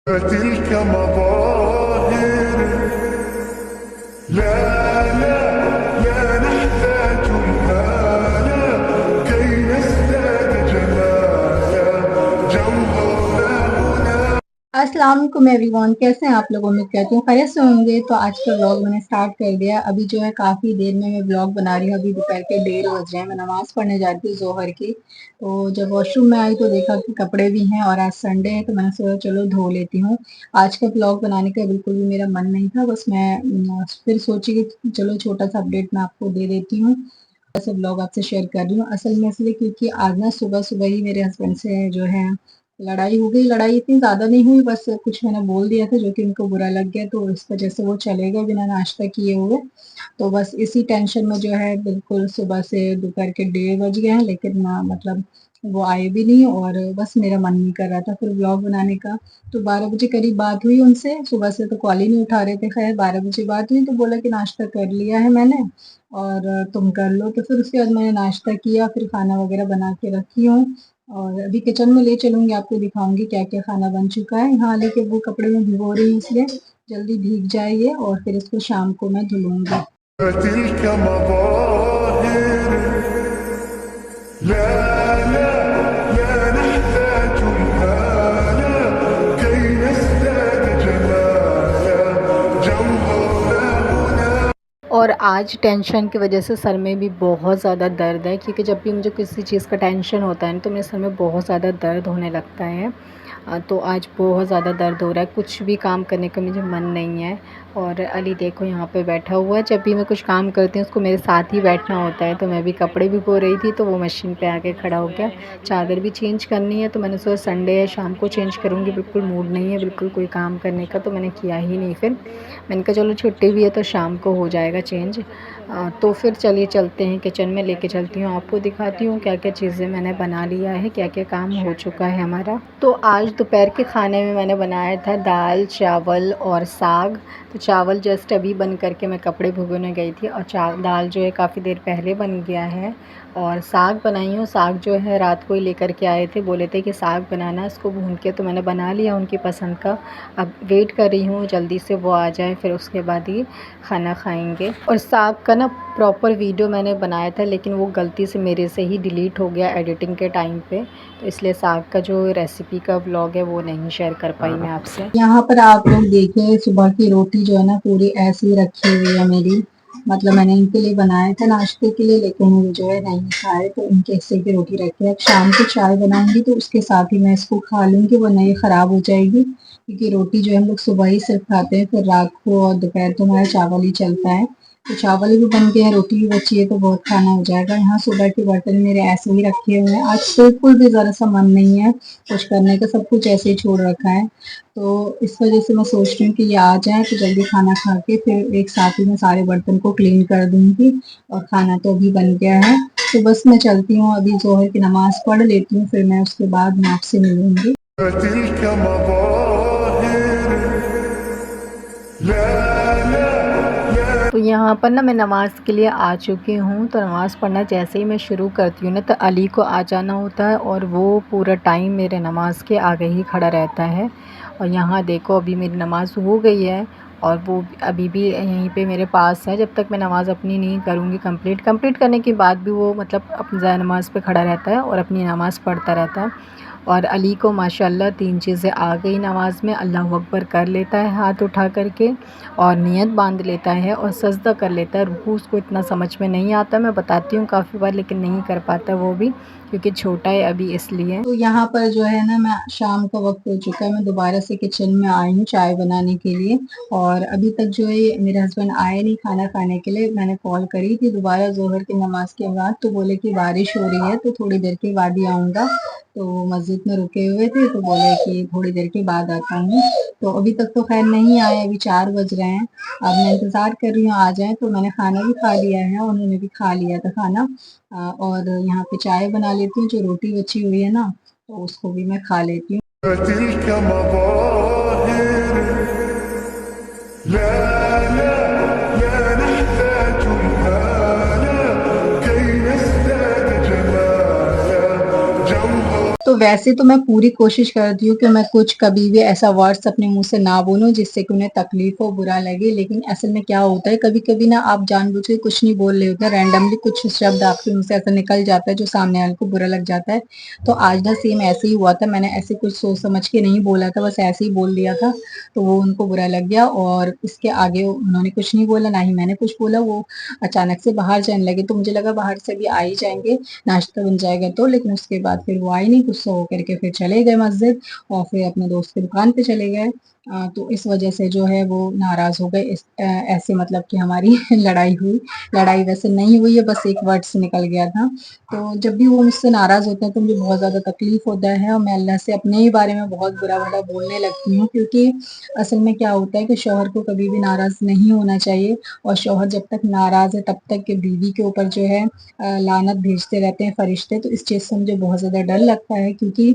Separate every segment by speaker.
Speaker 1: تلك مظاهر لا لا لا نحتاج الآن كي نزداد جمالا جوهرنا هنا.
Speaker 2: अस्सलाम वालेकुम एवरीवन, कैसे हैं आप लोग। उम्मीद करती हूँ खैरियत से होंगे। तो आज का व्लॉग मैंने स्टार्ट कर दिया। अभी जो है काफ़ी देर में मैं व्लॉग बना रही हूँ। अभी दोपहर के 1:30 बज रहे हैं। मैं नमाज़ पढ़ने जाती हूँ ज़ोहर की। तो जब वॉशरूम में आई तो देखा कि कपड़े भी हैं और आज संडे है, तो मैंने सोचा चलो धो लेती हूँ। आज का व्लॉग बनाने का बिल्कुल भी मेरा मन नहीं था। बस मैं फिर सोची कि चलो छोटा सा अपडेट मैं आपको दे देती हूँ। ऐसे व्लॉग आपसे शेयर कर रही हूँ असल में इसलिए क्योंकि आज ना सुबह सुबह ही मेरे हस्बैंड से जो है लड़ाई हो गई। लड़ाई इतनी ज्यादा नहीं हुई, बस कुछ मैंने बोल दिया था जो कि उनको बुरा लग गया, तो इस वजह से वो चले गए बिना नाश्ता किए हुए। तो बस इसी टेंशन में जो है बिल्कुल सुबह से दोपहर के 1:30 बज गए हैं, लेकिन ना मतलब वो आए भी नहीं और बस मेरा मन नहीं कर रहा था फिर व्लॉग बनाने का। तो 12 बजे करीब बात हुई उनसे। सुबह से तो कॉल ही नहीं उठा रहे थे। खैर 12 बजे बात हुई तो बोला कि नाश्ता कर लिया है मैंने और तुम कर लो। तो फिर उसके बाद मैंने नाश्ता किया, फिर खाना वगैरह बना के रखी हूँ और अभी किचन में ले चलूंगी, आपको दिखाऊंगी क्या क्या खाना बन चुका है। यहाँ लेके वो कपड़े में भिगो रही हूँ इसलिए जल्दी भीग जाए ये, और फिर इसको शाम को मैं धुलूंगी।
Speaker 1: تلك مظاهر لا لا لا نحتاج الآن كي نزداد جمالا جوهرنا هنا.
Speaker 2: और आज टेंशन की वजह से सर में भी बहुत ज़्यादा दर्द है, क्योंकि जब भी मुझे किसी चीज़ का टेंशन होता है ना तो मेरे सर में बहुत ज़्यादा दर्द होने लगता है। तो आज बहुत ज़्यादा दर्द हो रहा है, कुछ भी काम करने का मुझे मन नहीं है। और अली देखो यहाँ पे बैठा हुआ है। जब भी मैं कुछ काम करती हूँ उसको मेरे साथ ही बैठना होता है। तो मैं भी कपड़े भी धो रही थी तो वो मशीन पे आके खड़ा हो गया। चादर भी चेंज करनी है तो मैंने सोचा संडे है शाम को चेंज करूँगी। बिल्कुल मूड नहीं है बिल्कुल कोई काम करने का, तो मैंने किया ही नहीं। फिर मैंने कहा चलो छुट्टी भी है तो शाम को हो जाएगा चेंज। तो फिर चलिए चलते हैं किचन में, लेके चलती हूँ, आपको दिखाती हूँ क्या क्या चीज़ें मैंने बना लिया है, क्या क्या काम हो चुका है हमारा। तो आज दोपहर के खाने में मैंने बनाया था दाल चावल और साग। तो चावल जस्ट अभी बन करके मैं कपड़े भिगोने गई थी और दाल जो है काफ़ी देर पहले बन गया है। और साग बनाई हूँ। साग जो है रात को ही लेकर के आए थे, बोले थे कि साग बनाना, इसको भून के, तो मैंने बना लिया उनकी पसंद का। अब वेट कर रही हूँ जल्दी से वो आ जाए, फिर उसके बाद ही खाना खाएंगे। और साग का ना प्रॉपर वीडियो मैंने बनाया था, लेकिन वो गलती से मेरे से ही डिलीट हो गया एडिटिंग के टाइम पे, तो इसलिए साग का जो रेसिपी का व्लॉग है वो नहीं शेयर कर पाई मैं आपसे। यहाँ पर आप लोग देखिए सुबह की रोटी जो है ना पूरी ऐसी ही रखी हुई है मेरी। मतलब मैंने इनके लिए बनाया था नाश्ते के लिए, लेकिन वो जो है नहीं खाए, तो इनके हिस्से की रोटी रखी है। अब शाम को चाय बनाऊंगी तो उसके साथ ही मैं इसको खा लूंगी, वो नहीं खराब हो जाएगी, क्योंकि रोटी जो है हम लोग सुबह ही सिर्फ खाते हैं, फिर रात को और दोपहर तो हमारा चावल ही चलता है। तो चावल भी बन गया है, रोटी भी बची है, तो बहुत खाना हो जाएगा। यहाँ सुबह के बर्तन मेरे ऐसे ही रखे हुए हैं। आज बिल्कुल भी ज़रा सा मन नहीं है कुछ करने का, सब कुछ ऐसे ही छोड़ रखा है। तो इस वजह से मैं सोच रही हूँ कि ये आ जाए तो जल्दी खाना खा के फिर एक साथ ही मैं सारे बर्तन को क्लीन कर दूंगी। और खाना तो अभी बन गया है, तो बस मैं चलती हूँ, अभी जोहर की नमाज पढ़ लेती हूँ, फिर मैं उसके बाद मैं आपसे मिलूंगी।
Speaker 1: تلك مظاهر لا لا لا.
Speaker 2: तो यहाँ पर ना मैं नमाज़ के लिए आ चुकी हूँ। तो नमाज़ पढ़ना जैसे ही मैं शुरू करती हूँ ना तो अली को आ जाना होता है और वो पूरा टाइम मेरे नमाज़ के आगे ही खड़ा रहता है। और यहाँ देखो अभी मेरी नमाज़ हो गई है और वो अभी भी यहीं पे मेरे पास है। जब तक मैं नमाज़ अपनी नहीं करूँगी कंप्लीट करने के बाद भी वो मतलब अपनी ज़ाय नमाज़ पे खड़ा रहता है और अपनी नमाज़ पढ़ता रहता है। और अली को माशाल्लाह 3 चीज़ें आ गई नमाज में। अल्लाह अकबर कर लेता है हाथ उठा करके, और नियत बांध लेता है और सजदा कर लेता है। रुकू उसको इतना समझ में नहीं आता, मैं बताती हूँ काफ़ी बार, लेकिन नहीं कर पाता वो भी, क्योंकि छोटा है अभी इसलिए। तो यहाँ पर जो है ना मैं शाम का वक्त हो चुका है, मैं दोबारा से किचन में आई हूँ चाय बनाने के लिए। और अभी तक जो है मेरे हस्बैंड आए नहीं खाना खाने के लिए। मैंने कॉल करी थी दोबारा जोहर की नमाज के बाद, तो बोले कि बारिश हो रही है तो थोड़ी देर के बाद ही आऊँगा। तो मस्जिद में रुके हुए थे तो बोले कि थोड़ी देर के बाद आता हूँ। तो अभी तक तो खैर नहीं आए, अभी 4 बज रहे हैं। अब मैं इंतज़ार कर रही हूँ आ जाए। तो मैंने खाना भी खा लिया है, उन्होंने भी खा लिया था खाना। और यहाँ पे चाय बना लेती हूँ, जो रोटी बची हुई है ना तो उसको भी मैं खा लेती हूँ।
Speaker 1: تلك مظاهر لا لا لا نحتاج الآن كي نزداد جمالا جوهرا.
Speaker 2: تو ویسے تو میں پوری کوشش کرتی ہوں کہ میں کچھ کبھی بھی ایسا ورڈس اپنے منہ سے نہ بولوں جس سے کہ انہیں تکلیف ہو، برا لگے، لیکن اصل میں کیا ہوتا ہے کبھی کبھی نا آپ جان بوجھ کے کچھ نہیں بول رہے ہوتے ہیں، رینڈملی کچھ شبد آپ کے منہ سے ایسا نکل جاتا ہے جو سامنے والے کو برا لگ جاتا ہے۔ تو آج نا سیم ایسے ہی ہوا تھا، میں نے ایسے کچھ سوچ سمجھ کے نہیں بولا تھا، بس ایسے ہی بول دیا تھا، تو وہ ان کو برا لگ گیا اور اس کے آگے انہوں نے کچھ نہیں بولا، نہ ہی میں نے کچھ بولا۔ وہ اچانک سے باہر جانے لگے تو مجھے لگا باہر سے بھی آ ہی جائیں گے، ناشتہ بن جائے گا تو، لیکن اس کے بعد پھر وہ آئے نہیں، غصہ ہو کر کے پھر چلے گئے مسجد اور پھر اپنے دوست کی دکان پہ چلے گئے۔ تو اس وجہ سے جو ہے وہ ناراض ہو گئے، ایسے مطلب کہ ہماری لڑائی ہوئی۔ لڑائی ویسے نہیں ہوئی ہے، بس ایک ورڈ سے نکل گیا تھا۔ تو جب بھی وہ مجھ سے ناراض ہوتے ہیں تو مجھے بہت زیادہ تکلیف ہوتا ہے اور میں اللہ سے اپنے ہی بارے میں بہت برا بھلا بولنے لگتی ہوں، کیونکہ اصل میں کیا ہوتا ہے کہ شوہر کو کبھی بھی ناراض نہیں ہونا چاہیے، اور شوہر جب تک ناراض ہے تب تک کہ بیوی کے اوپر جو ہے لعنت بھیجتے رہتے ہیں فرشتے۔ تو اس چیز سے مجھے بہت زیادہ ڈر لگتا ہے، کیونکہ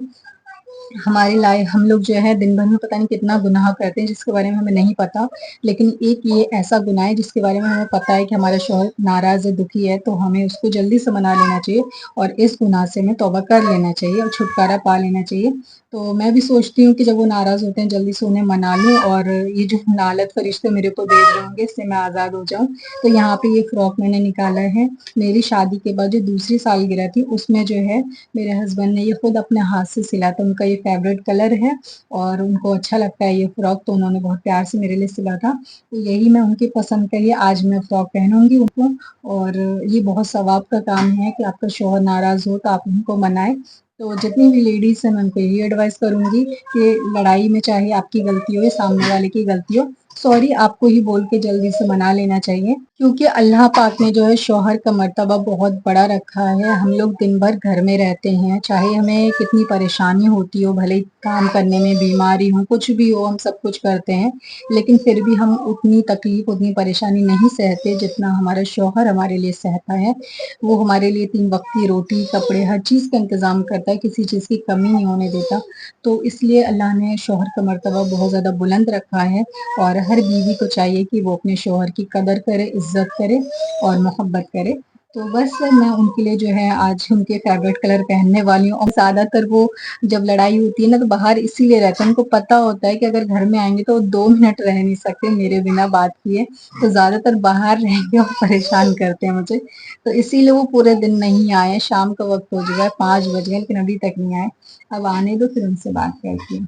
Speaker 2: ہماری لائف ہم لوگ جو ہے دن بھر میں پتہ نہیں کتنا گناہ کرتے ہیں جس کے بارے میں ہمیں نہیں پتا، لیکن ایک یہ ایسا گناہ ہے جس کے بارے میں ہمیں پتا ہے کہ ہمارا شوہر ناراض ہے، دکھی ہے، تو ہمیں اس کو جلدی سے منا لینا چاہیے اور اس گناہ سے ہمیں توبہ کر لینا چاہیے اور چھٹکارا پا لینا چاہیے۔ تو میں بھی سوچتی ہوں کہ جب وہ ناراض ہوتے ہیں جلدی سے انہیں منا لوں اور یہ جو لعنت فرشتے میرے اوپر بھیج رہے ہوں گے اس سے میں آزاد ہو جاؤں۔ تو یہاں پہ یہ فراک میں نے نکالا ہے، میری شادی کے بعد جو دوسری سالگرہ تھی اس میں جو ہے میرے ہسبینڈ نے یہ خود اپنے ہاتھ سے سلا تھا، ان کا یہ فیوریٹ کلر ہے اور ان کو اچھا لگتا ہے یہ فراک، تو انہوں نے بہت پیار سے میرے لیے سلا تھا۔ تو یہی میں ان کی پسند کا ہی آج میں فراک پہنوں گی ان کو، اور یہ بہت ثواب کا کام ہے کہ آپ کا شوہر ناراض ہو تو آپ ان کو منائیں۔ تو جتنی بھی لیڈیز ہیں میں ان کو یہی ایڈوائز کروں گی کہ لڑائی میں چاہے آپ کی غلطی ہو یا سامنے والے کی غلطی ہو، سوری آپ کو ہی بول کے جلدی سے منا لینا چاہیے، کیونکہ اللہ پاک نے جو ہے شوہر کا مرتبہ بہت بڑا رکھا ہے۔ ہم لوگ دن بھر گھر میں رہتے ہیں، چاہے ہمیں کتنی پریشانی ہوتی ہو، بھلے کام کرنے میں بیماری ہو، کچھ بھی ہو، ہم سب کچھ کرتے ہیں، لیکن پھر بھی ہم اتنی تکلیف اتنی پریشانی نہیں سہتے جتنا ہمارا شوہر ہمارے لیے سہتا ہے۔ وہ ہمارے لیے 3 وقت کی روٹی، کپڑے، ہر چیز کا انتظام کرتا ہے، کسی چیز کی کمی نہیں ہونے دیتا۔ تو اس لیے اللہ نے شوہر کا مرتبہ بہت زیادہ بلند رکھا ہے، اور ہر بیوی کو چاہیے کہ وہ اپنے شوہر کی قدر کرے، عزت کرے اور محبت کرے۔ تو بس میں ان کے لیے جو ہے آج ان کے فیوریٹ کلر پہننے والی ہوں، اور زیادہ تر وہ جب لڑائی ہوتی ہے نا تو باہر اسی لیے رہتے ہیں، ان کو پتا ہوتا ہے کہ اگر گھر میں آئیں گے تو وہ 2 منٹ رہ نہیں سکتے میرے بنا بات کیے، تو زیادہ تر باہر رہیں گے اور پریشان کرتے ہیں مجھے۔ تو اسی لیے وہ پورے دن نہیں آئے، شام کا وقت ہو چکا ہے، 5 بج گئے لیکن ابھی تک نہیں آئے۔ اب آنے دو پھر ان سے بات کرتی ہوں۔